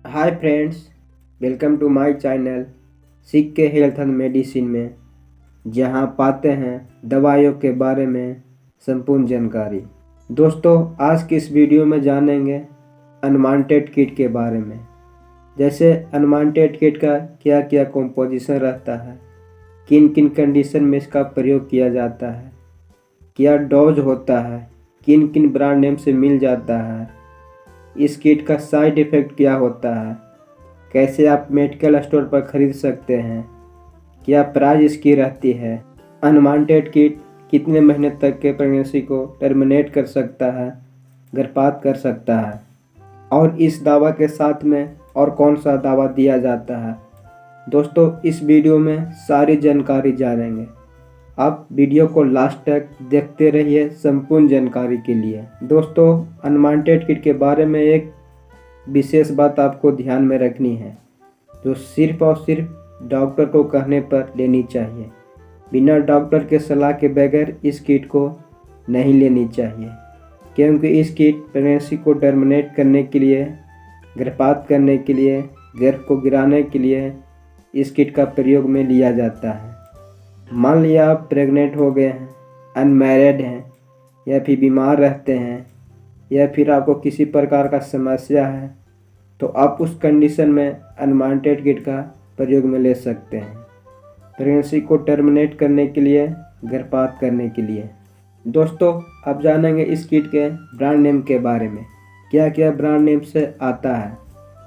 Hi friends, welcome to my channel सीख के health and medicine में, जहां पाते हैं दवाइयों के बारे में संपूर्ण जानकारी। दोस्तों, आज की इस वीडियो में जानेंगे अनवांटेड किट के बारे में। जैसे अनवांटेड किट का क्या क्या कंपोजिशन रहता है, किन किन कंडीशन में इसका प्रयोग किया जाता है, क्या डोज होता है, किन किन ब्रांड नेम से मिल जाता है, इस किट का साइड इफ़ेक्ट क्या होता है, कैसे आप मेडिकल स्टोर पर खरीद सकते हैं, क्या प्राइस इसकी रहती है, अनवांटेड किट कितने महीने तक के प्रेगनेंसी को टर्मिनेट कर सकता है, गर्भपात कर सकता है, और इस दावा के साथ में और कौन सा दावा दिया जाता है। दोस्तों, इस वीडियो में सारी जानकारी जानेंगे। आप वीडियो को लास्ट तक देखते रहिए संपूर्ण जानकारी के लिए। दोस्तों, अनवांटेड किट के बारे में एक विशेष बात आपको ध्यान में रखनी है, जो सिर्फ और सिर्फ डॉक्टर को कहने पर लेनी चाहिए। बिना डॉक्टर के सलाह के बगैर इस किट को नहीं लेनी चाहिए, क्योंकि इस किट प्रेगनेंसी को टर्मिनेट करने के लिए, गर्भपात करने के लिए, गर्भ को गिराने के लिए इस किट का प्रयोग में लिया जाता है। मान लिया आप प्रेग्नेंट हो गए हैं, अनमैरिड हैं, या फिर बीमार रहते हैं, या फिर आपको किसी प्रकार का समस्या है, तो आप उस कंडीशन में अनवांटेड किट का प्रयोग में ले सकते हैं, प्रेगनेंसी को टर्मिनेट करने के लिए, गर्भपात करने के लिए। दोस्तों, अब जानेंगे इस किट के ब्रांड नेम के बारे में, क्या क्या ब्रांड नेम से आता है।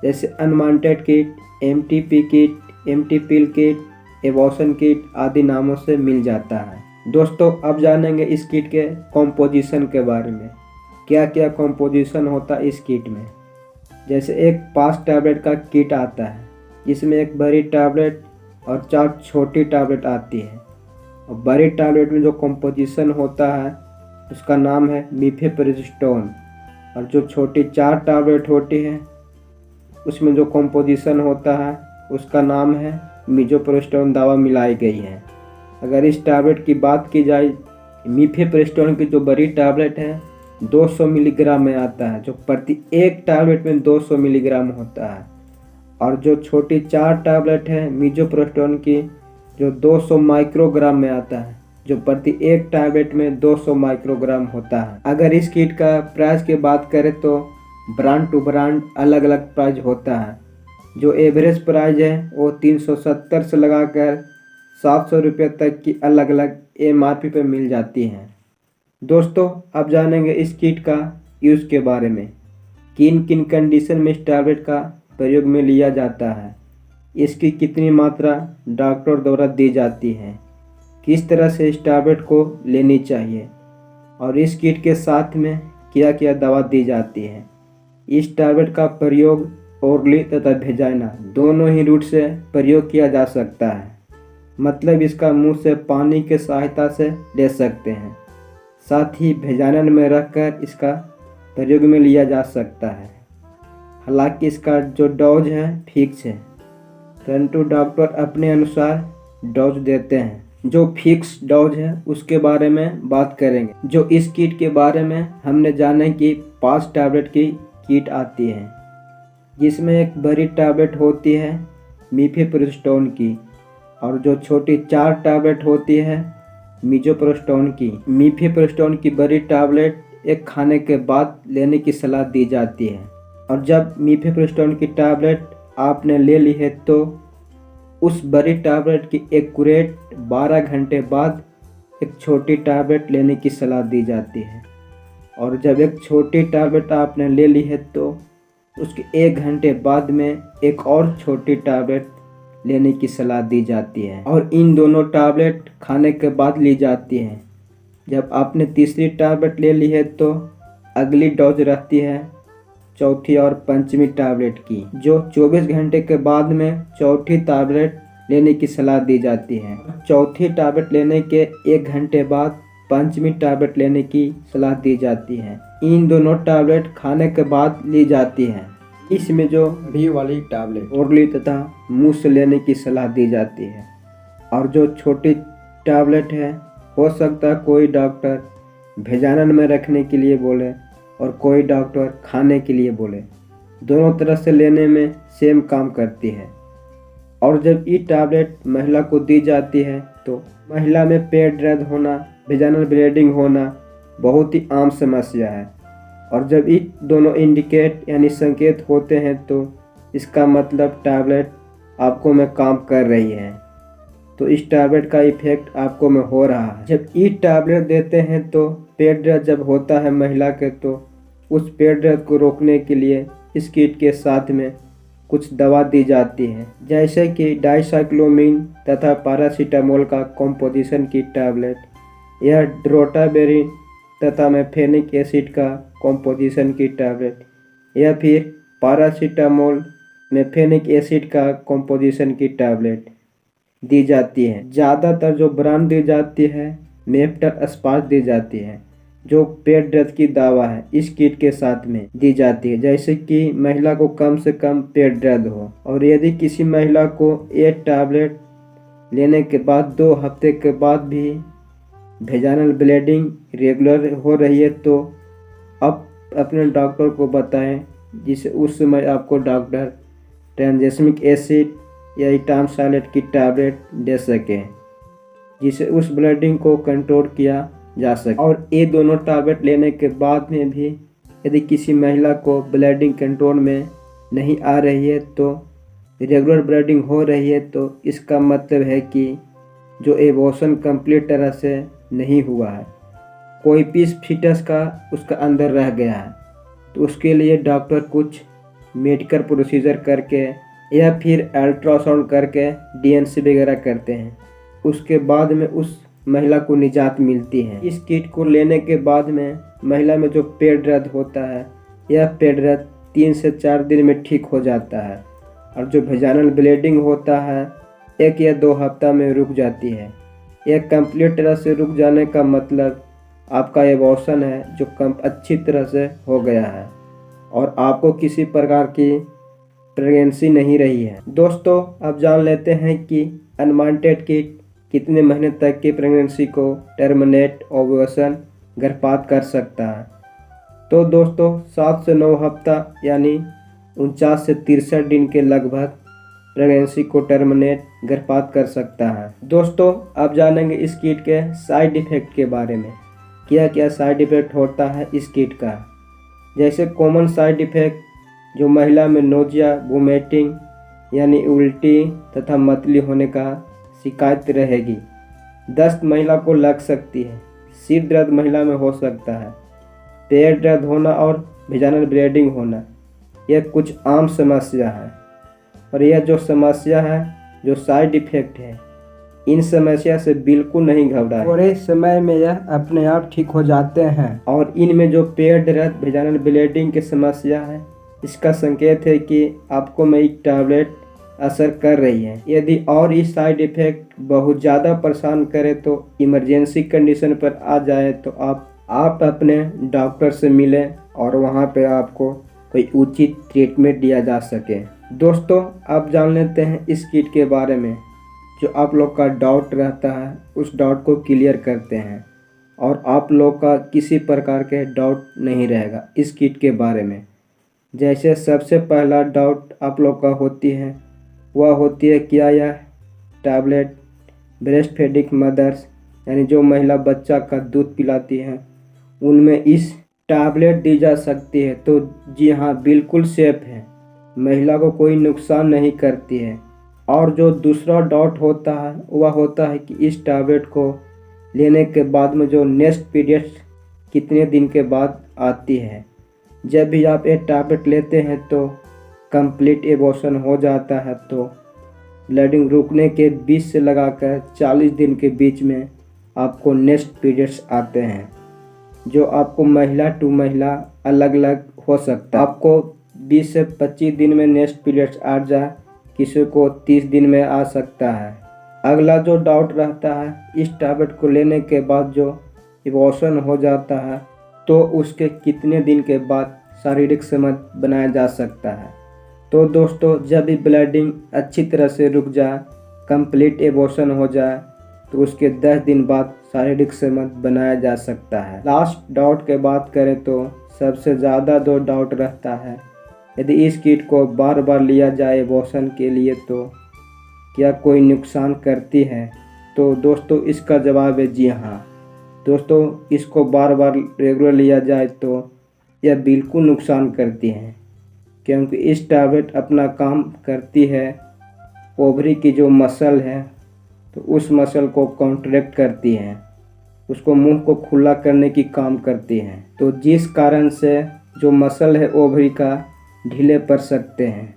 जैसे unwanted kit, MTP kit, MT पिल किट, एबॉर्शन किट आदि नामों से मिल जाता है। दोस्तों, अब जानेंगे इस किट के कॉम्पोजिशन के बारे में, क्या क्या कॉम्पोजिशन होता है इस किट में। जैसे एक 5 टैबलेट का किट आता है, जिसमें एक बड़ी टैबलेट और 4 छोटी टैबलेट आती है। और बड़ी टैबलेट में जो कॉम्पोजिशन होता है उसका नाम है मीफेप्रिस्टोन, और जो छोटी 4 टैबलेट होती है उसमें जो कॉम्पोजिशन होता है उसका नाम है मीजोप्रोस्टोन दवा मिलाई गई है। अगर इस टैबलेट की बात की जाए, मीफेप्रिस्टोन की जो बड़ी टैबलेट है 200 मिलीग्राम में आता है, जो प्रति एक टैबलेट में 200 मिलीग्राम होता है। और जो छोटी 4 टैबलेट है मीजोप्रोस्टोन की, जो 200 माइक्रोग्राम में आता है, जो प्रति एक टैबलेट में 200 माइक्रोग्राम होता है। अगर इस किट का प्राइस की बात करें तो ब्रांड टू ब्रांड अलग अलग प्राइस होता है। जो एवरेज प्राइस है वो 370 से लगाकर 700 रुपये तक की अलग अलग MRP पे मिल जाती हैं। दोस्तों, अब जानेंगे इस किट का यूज़ के बारे में, किन किन कंडीशन में इस टैबलेट का प्रयोग में लिया जाता है, इसकी कितनी मात्रा डॉक्टर द्वारा दी जाती है, किस तरह से इस टैबलेट को लेनी चाहिए, और इस किट के साथ में क्या क्या दवा दी जाती है। इस टैबलेट का प्रयोग ओरली तथा वेजाइना दोनों ही रूट से प्रयोग किया जा सकता है, मतलब इसका मुंह से पानी के सहायता से ले सकते हैं, साथ ही वेजाइना में रखकर इसका प्रयोग में लिया जा सकता है। हालांकि इसका जो डोज है फिक्स है, परंतु डॉक्टर अपने अनुसार डोज देते हैं। जो फिक्स डोज है उसके बारे में बात करेंगे। जो इस किट के बारे में हमने जाने की 5 टैबलेट की किट आती है, जिसमें एक बड़ी टैबलेट होती है मीफेप्रिस्टोन की, और जो छोटी 4 टैबलेट होती है मीजोप्रोस्टोन की। मीफेप्रिस्टोन की बड़ी टैबलेट एक खाने के बाद लेने की सलाह दी जाती है, और जब मीफेप्रिस्टोन की टैबलेट आपने ले ली है तो उस बड़ी टैबलेट की एक्यूरेट 12 घंटे बाद एक छोटी टैबलेट लेने की सलाह दी जाती है। और जब एक छोटी टैबलेट आपने ले ली है तो उसके 1 घंटे बाद में एक और छोटी टैबलेट लेने की सलाह दी जाती है, और इन दोनों टैबलेट खाने के बाद ली जाती हैं। जब आपने तीसरी टैबलेट ले ली है तो अगली डोज रहती है चौथी और पंचमी टैबलेट की, जो 24 घंटे के बाद में चौथी टैबलेट लेने की सलाह दी जाती है। चौथी टैबलेट लेने के 1 घंटे बाद पंचमी टैबलेट लेने की सलाह दी जाती है। इन दोनों टैबलेट खाने के बाद ली जाती हैं। इसमें जो बड़ी वाली टैबलेट ओरली तथा मुंह से लेने की सलाह दी जाती है, और जो छोटी टैबलेट है हो सकता है कोई डॉक्टर वेजाइना में रखने के लिए बोले और कोई डॉक्टर खाने के लिए बोले। दोनों तरह से लेने में सेम काम करती है। और जब ई टैबलेट महिला को दी जाती है तो महिला में पेट दर्द होना, वेजाइनल ब्लीडिंग होना बहुत ही आम समस्या है। और जब ये दोनों इंडिकेट यानी संकेत होते हैं तो इसका मतलब टैबलेट आपको में काम कर रही है, तो इस टैबलेट का इफेक्ट आपको में हो रहा है। जब ई टैबलेट देते हैं तो पेट दर्द जब होता है महिला के, तो उस पेट दर्द को रोकने के लिए इस किट के साथ में कुछ दवा दी जाती है, जैसे कि डाइसाइक्लोमिन तथा पैरासीटामोल का कॉम्पोजिशन की टैबलेट, यह ड्रोटाबेरिन तथा मेफेनिक एसिड का कॉम्पोजिशन की टैबलेट, या फिर पैरासीटामोल मेफेनिक एसिड का कॉम्पोजिशन की टैबलेट दी जाती है। ज़्यादातर जो ब्रांड दी जाती है मेफ्टल स्पार्क दी जाती है, जो पेट दर्द की दवा है इस किट के साथ में दी जाती है, जैसे कि महिला को कम से कम पेट दर्द हो। और यदि किसी महिला को ये टैबलेट लेने के बाद 2 हफ्ते के बाद भी वेजाइनल ब्लीडिंग रेगुलर हो रही है तो आप अपने डॉक्टर को बताएं, जिससे उस समय आपको डॉक्टर ट्रांजेस्मिक एसिड या इटामसालेट की टैबलेट दे सकें, जिससे उस ब्लीडिंग को कंट्रोल किया जा सके। और ये दोनों टैबलेट लेने के बाद में भी यदि किसी महिला को ब्लीडिंग कंट्रोल में नहीं आ रही है, तो रेगुलर ब्लीडिंग हो रही है, तो इसका मतलब है कि जो एबॉर्शन कंप्लीट तरह से नहीं हुआ है, कोई पीस फीटस का उसका अंदर रह गया है, तो उसके लिए डॉक्टर कुछ मेडिकल प्रोसीजर करके या फिर अल्ट्रासाउंड करके डीएनसी वगैरह करते हैं, उसके बाद में उस महिला को निजात मिलती है। इस किट को लेने के बाद में महिला में जो पेट दर्द होता है, यह पेट दर्द 3 से 4 दिन में ठीक हो जाता है, और जो वेजाइनल ब्लीडिंग होता है 1 या 2 हफ्ता में रुक जाती है। यह कंप्लीट तरह से रुक जाने का मतलब आपका एबॉर्शन है जो कम अच्छी तरह से हो गया है और आपको किसी प्रकार की प्रेगनेंसी नहीं रही है। दोस्तों, अब जान लेते हैं कि अनवांटेड किट कितने महीने तक की प्रेगनेंसी को टर्मिनेट ओव्यूलेशन गर्भपात कर सकता है। तो दोस्तों 7 से 9 हफ्ता यानी 49 से 63 दिन के लगभग प्रेगनेंसी को टर्मिनेट गर्भपात कर सकता है। दोस्तों, अब जानेंगे इस किट के साइड इफ़ेक्ट के बारे में, क्या क्या साइड इफ़ेक्ट होता है इस किट का। जैसे कॉमन साइड इफ़ेक्ट जो महिला में नोजिया, वोमिटिंग यानी उल्टी तथा मतली होने का शिकायत रहेगी। दस्त महिला को लग सकती है, सिर दर्द महिला में हो सकता है, पेट दर्द होना और वेजाइनल ब्लीडिंग होना, यह कुछ आम समस्या है। और यह जो समस्या है, जो साइड इफ़ेक्ट है, इन समस्या से बिल्कुल नहीं घबराएं। थोड़े समय में यह अपने आप ठीक हो जाते हैं। और इनमें जो पेट दर्द, वेजाइनल ब्लीडिंग की समस्या है, इसका संकेत है कि आपको में एक टैबलेट असर कर रही है। यदि और इस साइड इफ़ेक्ट बहुत ज़्यादा परेशान करे तो इमरजेंसी कंडीशन पर आ जाए तो आप अपने डॉक्टर से मिलें और वहाँ पे आपको कोई उचित ट्रीटमेंट दिया जा सके। दोस्तों, आप जान लेते हैं इस किट के बारे में, जो आप लोग का डाउट रहता है उस डाउट को क्लियर करते हैं और आप लोग का किसी प्रकार के डाउट नहीं रहेगा इस किट के बारे में। जैसे सबसे पहला डाउट आप लोग का होती है, वह होती है क्या यह टैबलेट ब्रेस्ट फीडिंग मदर्स यानी जो महिला बच्चा का दूध पिलाती हैं उनमें इस टैबलेट दी जा सकती है। तो जी हाँ, बिल्कुल सेफ है, महिला को कोई नुकसान नहीं करती है। और जो दूसरा डाउट होता है वह होता है कि इस टैबलेट को लेने के बाद में जो नेक्स्ट पीरियड कितने दिन के बाद आती है। जब भी आप ये टैबलेट लेते हैं तो कंप्लीट एबॉर्शन हो जाता है, तो ब्लीडिंग रुकने के 20 से लगाकर 40 दिन के बीच में आपको नेक्स्ट पीरियड्स आते हैं, जो आपको महिला टू महिला अलग अलग हो सकता है। आपको 20 से 25 दिन में नेक्स्ट पीरियड्स आ जाए, किसी को 30 दिन में आ सकता है। अगला जो डाउट रहता है, इस टैबलेट को लेने के बाद जो एबॉर्शन हो जाता है तो उसके कितने दिन के बाद शारीरिक संबंध बनाया जा सकता है। तो दोस्तों, जब भी ब्लीडिंग अच्छी तरह से रुक जाए, कंप्लीट एबॉर्शन हो जाए, तो उसके 10 दिन बाद शारीरिक संबंध बनाया जा सकता है। लास्ट डाउट के बात करें तो सबसे ज़्यादा जो डाउट रहता है यदि इस किट को बार बार लिया जाए एबॉर्शन के लिए तो क्या कोई नुकसान करती है? तो दोस्तों इसका जवाब है जी हाँ। दोस्तों इसको बार बार रेगुलर लिया जाए तो यह बिल्कुल नुकसान करती है, क्योंकि इस टैबलेट अपना काम करती है ओवरी की जो मसल है तो उस मसल को कॉन्ट्रैक्ट करती है, उसको मुंह को खुला करने की काम करती है। तो जिस कारण से जो मसल है ओवरी का ढीले पड़ सकते हैं।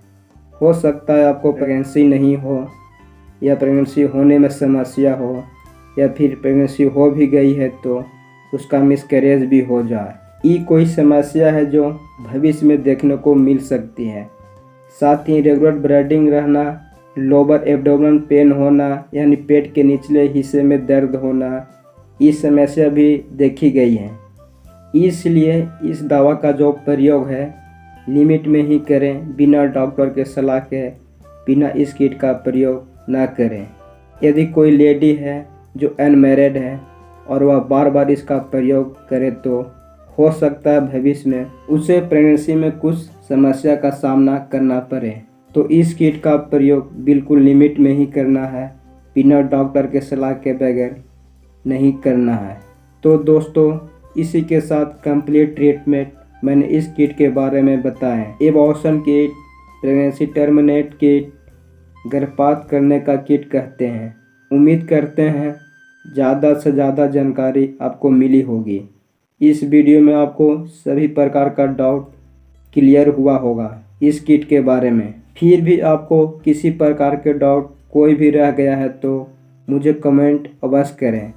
हो सकता है आपको प्रेगनेंसी नहीं हो या प्रेगनेंसी होने में समस्या हो या फिर प्रेगनेंसी हो भी गई है तो उसका मिसकैरेज भी हो जाए। ये कोई समस्या है जो भविष्य में देखने को मिल सकती है। साथ ही रेगुलर ब्लीडिंग रहना, लोअर एब्डोमेन पेन होना यानी पेट के निचले हिस्से में दर्द होना, ये समस्या भी देखी गई है। इसलिए इस दवा का जो प्रयोग है लिमिट में ही करें, बिना डॉक्टर के सलाह के बिना इस किट का प्रयोग ना करें। यदि कोई लेडी है जो अनमैरिड है और वह बार बार इसका प्रयोग करे तो हो सकता है भविष्य में उसे प्रेगनेंसी में कुछ समस्या का सामना करना पड़े। तो इस किट का प्रयोग बिल्कुल लिमिट में ही करना है, बिना डॉक्टर के सलाह के बगैर नहीं करना है। तो दोस्तों इसी के साथ कंप्लीट ट्रीटमेंट मैंने इस किट के बारे में बताया। Abortion kit, pregnancy terminate kit, गर्भपात करने का किट कहते हैं। उम्मीद करते हैं ज़्यादा से ज़्यादा जानकारी आपको मिली होगी। इस वीडियो में आपको सभी प्रकार का डाउट क्लियर हुआ होगा इस किट के बारे में। फिर भी आपको किसी प्रकार के डाउट कोई भी रह गया है तो मुझे कमेंट अवश्य करें,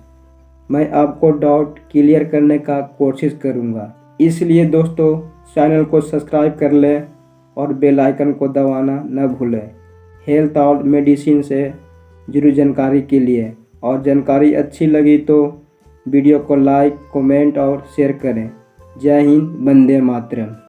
मैं आपको डाउट क्लियर करने का कोशिश करूंगा। इसलिए दोस्तों चैनल को सब्सक्राइब कर लें और बेल आइकन को दबाना न भूलें हेल्थ और मेडिसिन से जुड़ी जानकारी के लिए। और जानकारी अच्छी लगी तो वीडियो को लाइक, कमेंट और शेयर करें। जय हिंद, वंदे मातरम।